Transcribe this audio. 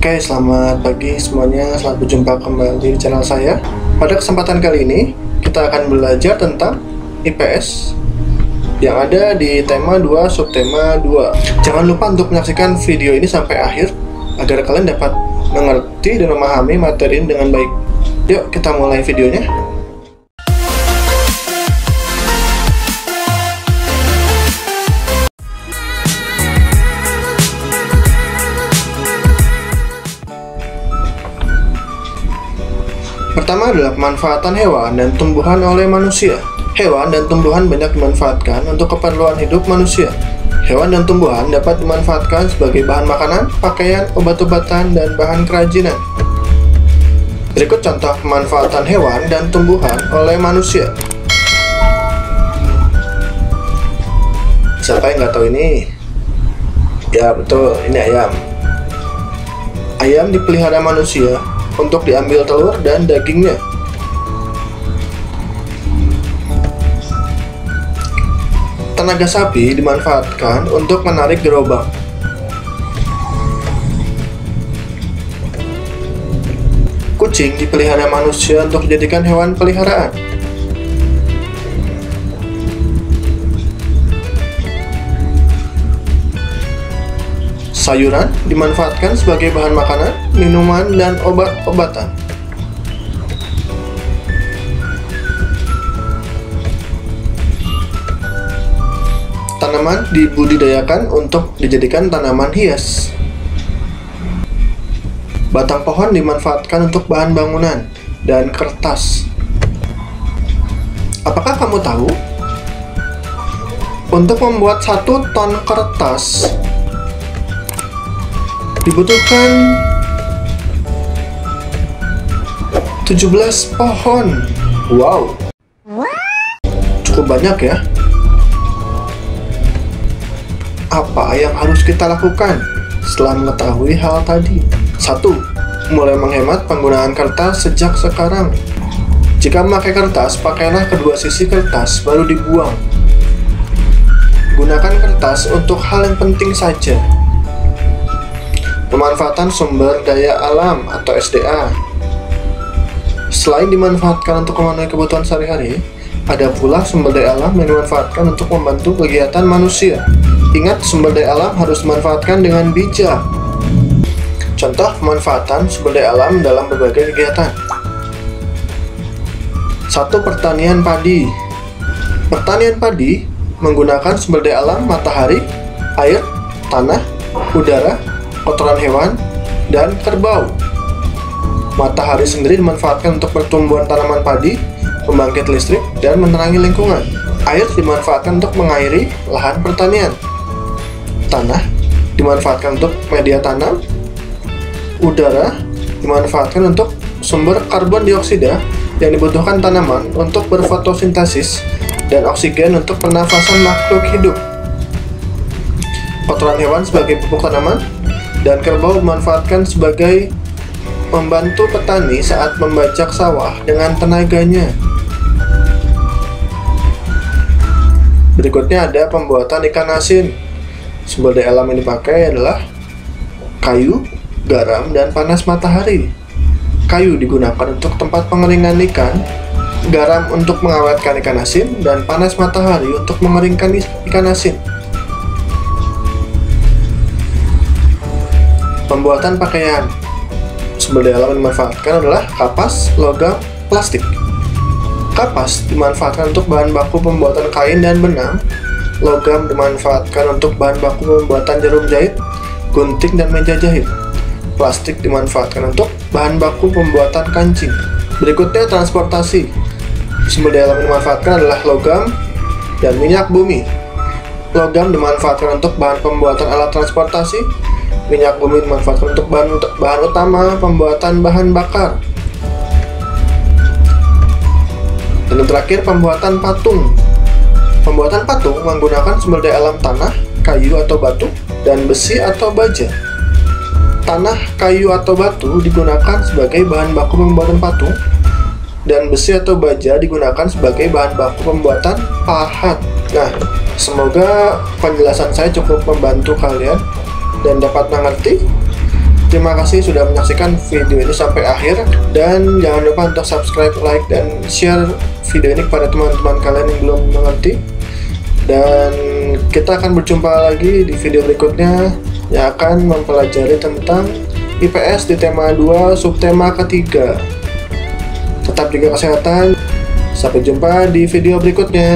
Oke, selamat pagi semuanya. Selamat berjumpa kembali di channel saya. Pada kesempatan kali ini, kita akan belajar tentang IPS yang ada di tema 2, subtema 2. Jangan lupa untuk menyaksikan video ini sampai akhir agar kalian dapat mengerti dan memahami materi ini dengan baik. Yuk, kita mulai videonya. Pertama adalah pemanfaatan hewan dan tumbuhan oleh manusia. Hewan dan tumbuhan banyak dimanfaatkan untuk keperluan hidup manusia. Hewan dan tumbuhan dapat dimanfaatkan sebagai bahan makanan, pakaian, obat-obatan, dan bahan kerajinan. Berikut contoh pemanfaatan hewan dan tumbuhan oleh manusia. Siapa yang nggak tahu ini? Ya betul, ini ayam. Ayam dipelihara manusia untuk diambil telur dan dagingnya. Tenaga sapi dimanfaatkan untuk menarik gerobak. Kucing dipelihara manusia untuk dijadikan hewan peliharaan. Sayuran dimanfaatkan sebagai bahan makanan, minuman, dan obat-obatan. Tanaman dibudidayakan untuk dijadikan tanaman hias. Batang pohon dimanfaatkan untuk bahan bangunan dan kertas. Apakah kamu tahu? Untuk membuat 1 ton kertas dibutuhkan 17 pohon. Wow, cukup banyak ya. Apa yang harus kita lakukan setelah mengetahui hal tadi? 1. Mulai menghemat penggunaan kertas sejak sekarang. Jika memakai kertas, pakailah kedua sisi kertas baru dibuang. Gunakan kertas untuk hal yang penting saja. Pemanfaatan sumber daya alam atau SDA. Selain dimanfaatkan untuk memenuhi kebutuhan sehari-hari, ada pula sumber daya alam yang dimanfaatkan untuk membantu kegiatan manusia. Ingat, sumber daya alam harus dimanfaatkan dengan bijak. Contoh pemanfaatan sumber daya alam dalam berbagai kegiatan. 1. Pertanian padi. Pertanian padi menggunakan sumber daya alam matahari, air, tanah, udara, kotoran hewan, dan kerbau. Matahari sendiri dimanfaatkan untuk pertumbuhan tanaman padi, pembangkit listrik, dan menerangi lingkungan. Air dimanfaatkan untuk mengairi lahan pertanian. Tanah dimanfaatkan untuk media tanam. Udara dimanfaatkan untuk sumber karbon dioksida yang dibutuhkan tanaman untuk berfotosintesis, dan oksigen untuk pernafasan makhluk hidup. Kotoran hewan sebagai pupuk tanaman, dan kerbau dimanfaatkan sebagai membantu petani saat membajak sawah dengan tenaganya. Berikutnya ada pembuatan ikan asin. Sumber daya alam yang dipakai adalah kayu, garam, dan panas matahari. Kayu digunakan untuk tempat pengeringan ikan, garam untuk mengawetkan ikan asin, dan panas matahari untuk mengeringkan ikan asin. Pembuatan pakaian. Sumber daya alam yang dimanfaatkan adalah kapas, logam, plastik. Kapas dimanfaatkan untuk bahan baku pembuatan kain dan benang. Logam dimanfaatkan untuk bahan baku pembuatan jarum jahit, gunting, dan meja jahit. Plastik dimanfaatkan untuk bahan baku pembuatan kancing. Berikutnya transportasi. Sumber daya alam yang dimanfaatkan adalah logam dan minyak bumi. Logam dimanfaatkan untuk bahan pembuatan alat transportasi. Minyak bumi dimanfaatkan untuk bahan utama pembuatan bahan bakar. Dan yang terakhir, pembuatan patung. Pembuatan patung menggunakan sumber daya alam tanah, kayu atau batu, dan besi atau baja. Tanah, kayu atau batu digunakan sebagai bahan baku pembuatan patung, dan besi atau baja digunakan sebagai bahan baku pembuatan pahat. Nah, semoga penjelasan saya cukup membantu kalian dan dapat mengerti. Terima kasih sudah menyaksikan video ini sampai akhir, dan jangan lupa untuk subscribe, like, dan share video ini kepada teman-teman kalian yang belum mengerti. Dan kita akan berjumpa lagi di video berikutnya yang akan mempelajari tentang IPS di tema 2 subtema ketiga. Tetap jaga kesehatan. Sampai jumpa di video berikutnya.